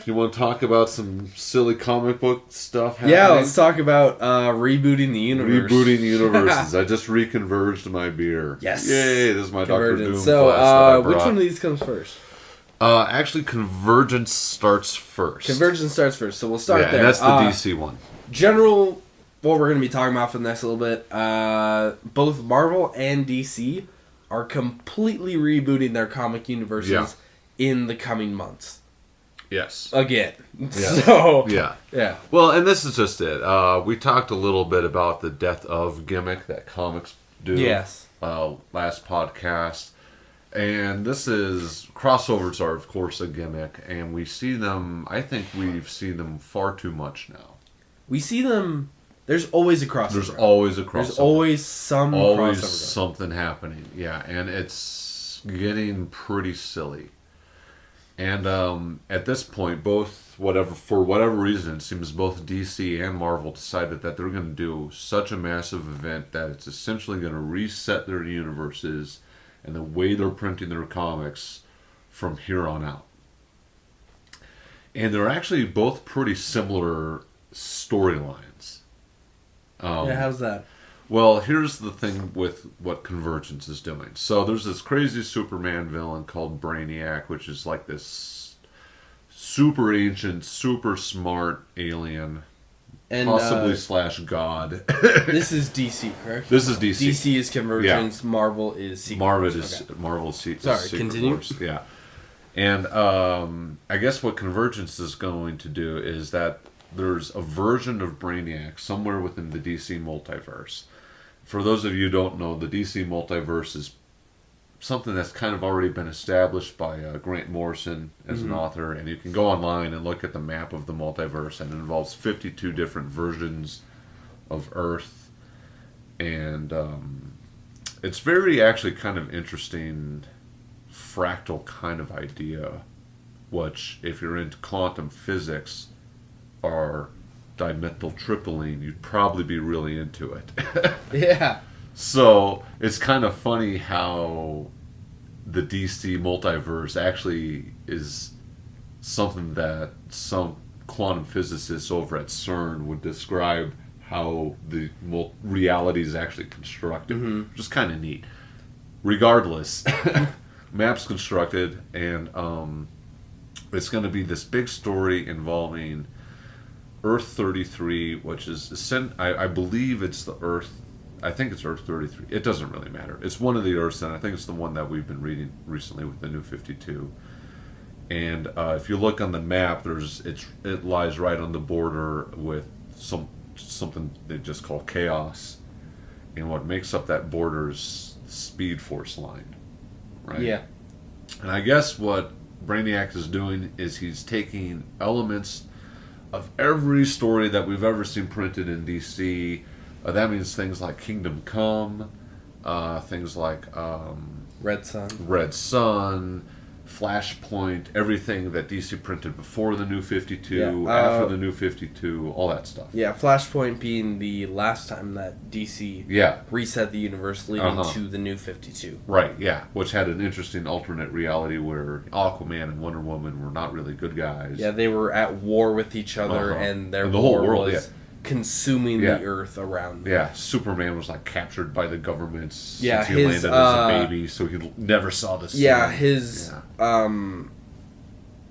You want to talk about some silly comic book stuff happening? Yeah, let's talk about rebooting the universe. Rebooting universes. I just reconverged my beer. Yes. Yay, this is my Dr. Doom so, glass that I brought. which one of these comes first? Actually, Convergence starts first. Convergence starts first, so we'll start there. And that's the DC one. General, what we're going to be talking about for the next little bit, both Marvel and DC are completely rebooting their comic universes in the coming months. Yes. Again. Yeah. So. Yeah. Well, and this is just it. We talked a little bit about the death of gimmick that comics do. Yes. Last podcast. And this is... Crossovers are, of course, a gimmick. And we see them... I think we've seen them far too much now. We see them... There's always a crossover. There's always a crossover. There's always some always crossover. Something happening. Yeah. And it's getting pretty silly. And at this point, for whatever reason, it seems both DC and Marvel decided that they're going to do such a massive event that it's essentially going to reset their universes and the way they're printing their comics from here on out. And they're actually both pretty similar storylines. How's that? Well, here's the thing with what Convergence is doing. So there's this crazy Superman villain called Brainiac, which is like this super ancient, super smart alien, and possibly / god. This is DC, correct? This is DC. DC is Convergence. Yeah. Marvel is Secret Wars. Marvel's Secret continue. Wars. Yeah. And I guess what Convergence is going to do is that there's a version of Brainiac somewhere within the DC multiverse. For those of you who don't know, the DC multiverse is something that's kind of already been established by Grant Morrison as an author, and you can go online and look at the map of the multiverse, and it involves 52 different versions of Earth, and it's very actually kind of interesting fractal kind of idea, which if you're into quantum physics or dimethyltryptamine, you'd probably be really into it. Yeah. So it's kind of funny how the DC multiverse actually is something that some quantum physicists over at CERN would describe how the reality is actually constructed, which is kind of neat. Regardless, map's constructed, and it's going to be this big story involving Earth 33, which is, I believe it's the Earth, I think it's Earth 33. It doesn't really matter. It's one of the Earths, and I think it's the one that we've been reading recently with the New 52. And if you look on the map, it lies right on the border with something they just call chaos. And what makes up that border is the Speed Force line, right? Yeah. And I guess what Brainiac is doing is he's taking elements of every story that we've ever seen printed in DC. That means things like Kingdom Come, things like Red Sun, Flashpoint, everything that DC printed before the New 52, after the New 52, all that stuff. Yeah, Flashpoint being the last time that DC reset the universe leading to the New 52. Right, yeah, which had an interesting alternate reality where Aquaman and Wonder Woman were not really good guys. Yeah, they were at war with each other, and the whole world was consuming the Earth around them. Yeah, Superman was like captured by the government since he landed as a baby, so he never saw the sun. Yeah,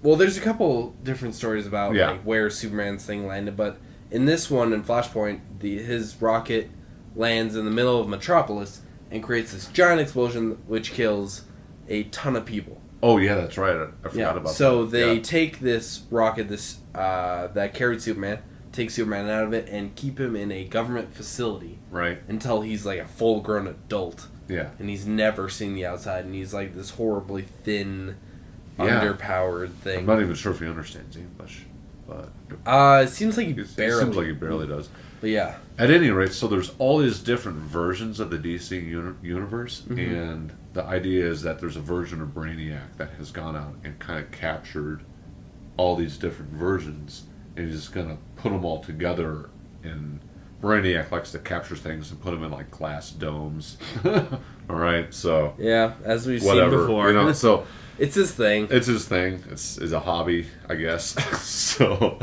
well, there's a couple different stories about like where Superman's thing landed, but in this one, in Flashpoint, his rocket lands in the middle of Metropolis and creates this giant explosion which kills a ton of people. Oh yeah, that's right. I forgot about that. So they take this rocket, that carried Superman, take Superman out of it, and keep him in a government facility. Right. Until he's like a full-grown adult. Yeah. And he's never seen the outside, and he's like this horribly thin, underpowered thing. I'm not even sure if he understands English, but it seems like he barely does. But yeah. At any rate, so there's all these different versions of the DC universe, and the idea is that there's a version of Brainiac that has gone out and kind of captured all these different versions, and he's just going to put them all together. And Brainiac likes to capture things and put them in like glass domes, All right, so yeah, as we've whatever, seen before, you know, so it's his thing. It's his thing. It's a hobby, I guess. So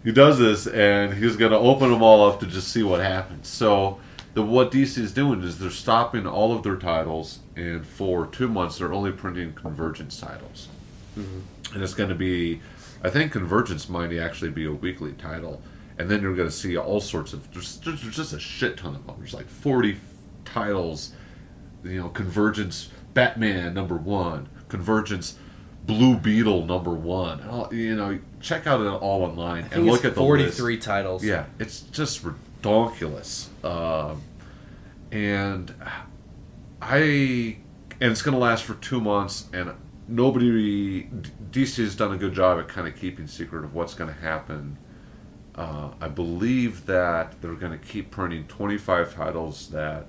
he does this, and he's going to open them all up to just see what happens. So what DC is doing is they're stopping all of their titles, and for 2 months they're only printing Convergence titles. Mm-hmm. And it's going to be, I think Convergence might actually be a weekly title, and then you're going to see all sorts of, there's just a shit ton of them. There's like 40 titles, you know, Convergence Batman #1, Convergence Blue Beetle #1. You know, check out it all online and look at the 43 list. titles. Yeah, it's just ridiculous. And it's going to last for 2 months, and DC has done a good job at kind of keeping secret of what's going to happen. I believe that they're going to keep printing 25 titles that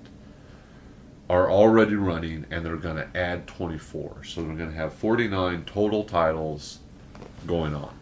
are already running, and they're going to add 24. So they're going to have 49 total titles going on.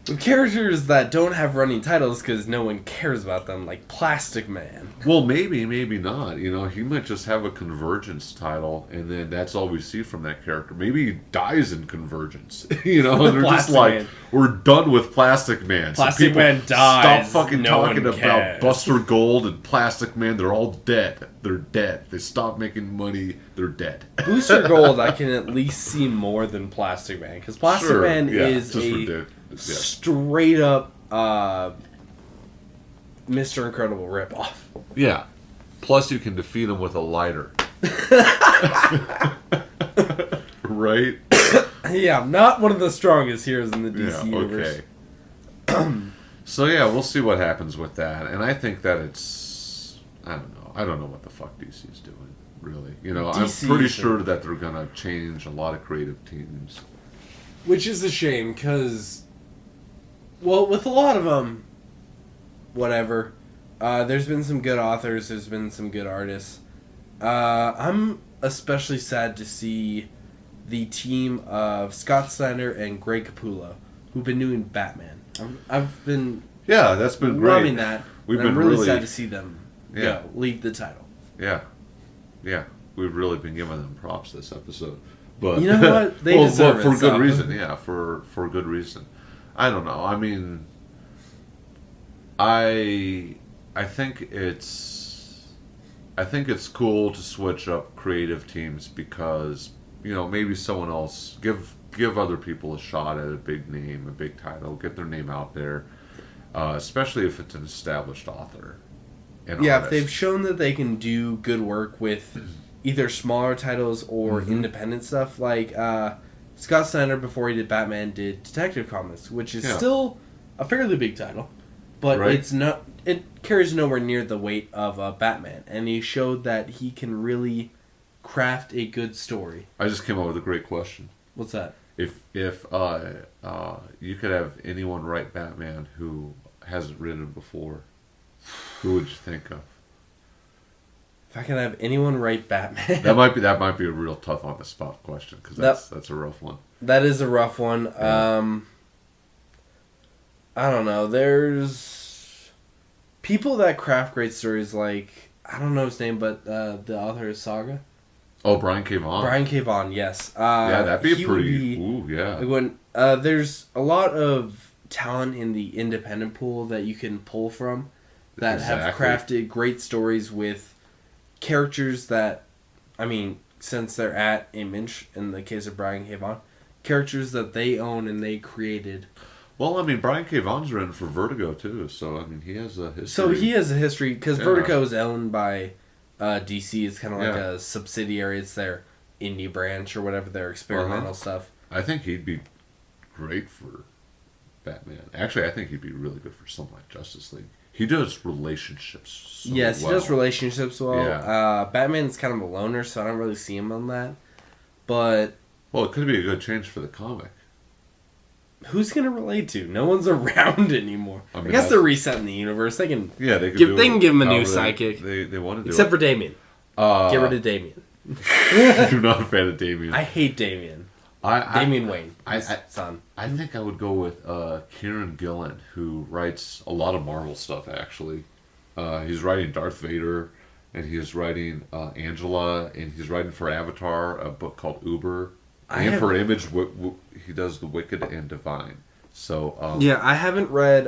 With characters that don't have running titles because no one cares about them, like Plastic Man. Well, maybe not. You know, he might just have a Convergence title, and then that's all we see from that character. Maybe he dies in Convergence. You know, and they're just like, Man. We're done with Plastic Man. Plastic Man dies. Stop fucking talking about Buster Gold and Plastic Man. They're all dead. They're dead. They stopped making money. They're dead. Booster Gold, I can at least see more than Plastic Man, because Plastic Man is straight up Mr. Incredible ripoff. Yeah. Plus, you can defeat him with a lighter. Right? Yeah, not one of the strongest heroes in the DC universe. Okay. So yeah, we'll see what happens with that, and I think that it's, I don't know what the fuck DC is doing, really. You know, I'm pretty sure that they're gonna change a lot of creative teams, which is a shame, because, well, with a lot of them, whatever. There's been some good authors. There's been some good artists. I'm especially sad to see the team of Scott Snyder and Greg Capullo, who've been doing Batman. I've been that's been great. Loving that. I'm really sad to see them lead the title. Yeah, we've really been giving them props this episode. But you know what? They deserve it for good reason. Yeah, for good reason. I don't know. I mean, I think it's cool to switch up creative teams, because, you know, maybe someone else give other people a shot at a big name, a big title, get their name out there, especially if it's an established author. If they've shown that they can do good work with either smaller titles or independent stuff, like Scott Snyder, before he did Batman, did Detective Comics, which is still a fairly big title, but it carries nowhere near the weight of Batman, and he showed that he can really craft a good story. I just came up with a great question. What's that? If you could have anyone write Batman who hasn't written before, who would you think of? If I could have anyone write Batman, that might be a real tough on the spot question, because that's a rough one. That is a rough one. Yeah. I don't know. There's people that craft great stories, like, I don't know his name, but the author of Saga. Oh, Brian K. Vaughan. Brian K. Vaughan, yes. That'd be ooh, yeah. When there's a lot of talent in the independent pool that you can pull from that have crafted great stories with characters that, I mean, since they're at Image, in the case of Brian K. Vaughan, characters that they own and they created. Well, I mean, Brian K. Vaughan's written for Vertigo, too, so, I mean, he has a history. So he has a history, because Vertigo is owned by DC. It's kind of like a subsidiary. It's their indie branch or whatever, their experimental stuff. I think he'd be great for Batman. Actually, I think he'd be really good for something like Justice League. He does relationships he does relationships well. Yeah. Batman's kind of a loner, so I don't really see him on that. But... well, it could be a good change for the comic. Who's going to relate to? No one's around anymore. I guess they're resetting the universe. They can they can give him a new sidekick. They want to do Except for Damian. Get rid of Damian. I'm not a fan of Damian. I hate Damian. Damian Wayne, son. I think I would go with Kieran Gillen, who writes a lot of Marvel stuff, actually. He's writing Darth Vader, and he is writing Angela, and he's writing for Avatar a book called Uber, and for Image he does The Wicked and Divine. So I haven't read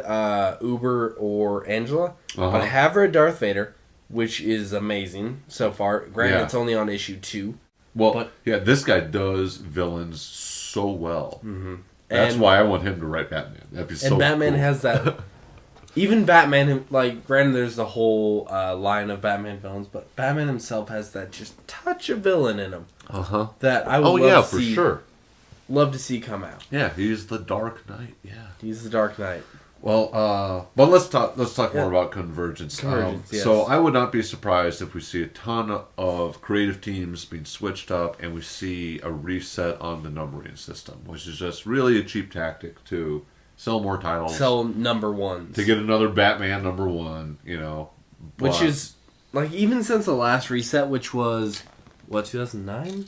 Uber or Angela, but I have read Darth Vader, which is amazing so far. Granted, it's only on issue 2. Well, this guy does villains so well. Mm-hmm. That's why I want him to write Batman. That'd be so cool. And Batman has that. Even Batman, like, granted, there's the whole line of Batman villains, but Batman himself has that just touch of villain in him. That I would love to see. Sure. Love to see come out. Yeah, he's the Dark Knight. Yeah, he's the Dark Knight. Well, but let's talk more about Convergence. Yes. So I would not be surprised if we see a ton of creative teams being switched up, and we see a reset on the numbering system, which is just really a cheap tactic to sell more titles, sell number ones, to get another Batman number 1. Which is like, even since the last reset, which was 2009.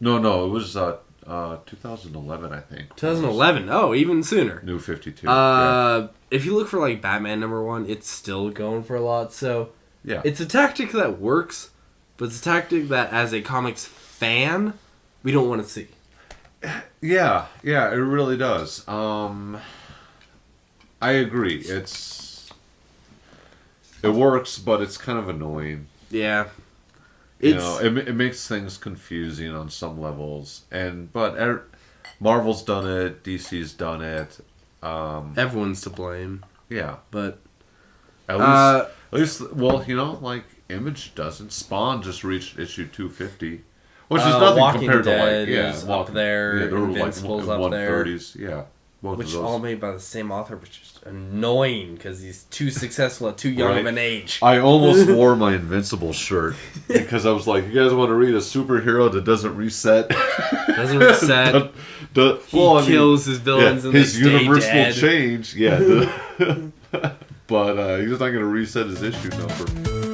No, it was 2011, I think. 2011. Oh, even sooner. New 52. If you look for like Batman number 1, it's still going for a lot. So yeah, it's a tactic that works, but it's a tactic that, as a comics fan, we don't want to see. Yeah, it really does. I agree. It works, but it's kind of annoying. Yeah. It makes things confusing on some levels, but Marvel's done it, DC's done it. Everyone's to blame. Yeah, but at least, like Image doesn't. Spawn just reached issue 250, which is nothing Walking compared Dead to is up there. Invincible's up there. 130s, yeah. Which all made by the same author, which is annoying because he's too successful at too young of an age. I almost wore my Invincible shirt because I was like, you guys want to read a superhero that doesn't reset? Doesn't reset. He kills his villains and his they universe stay dead. will change. Yeah. But he's not going to reset his issue number.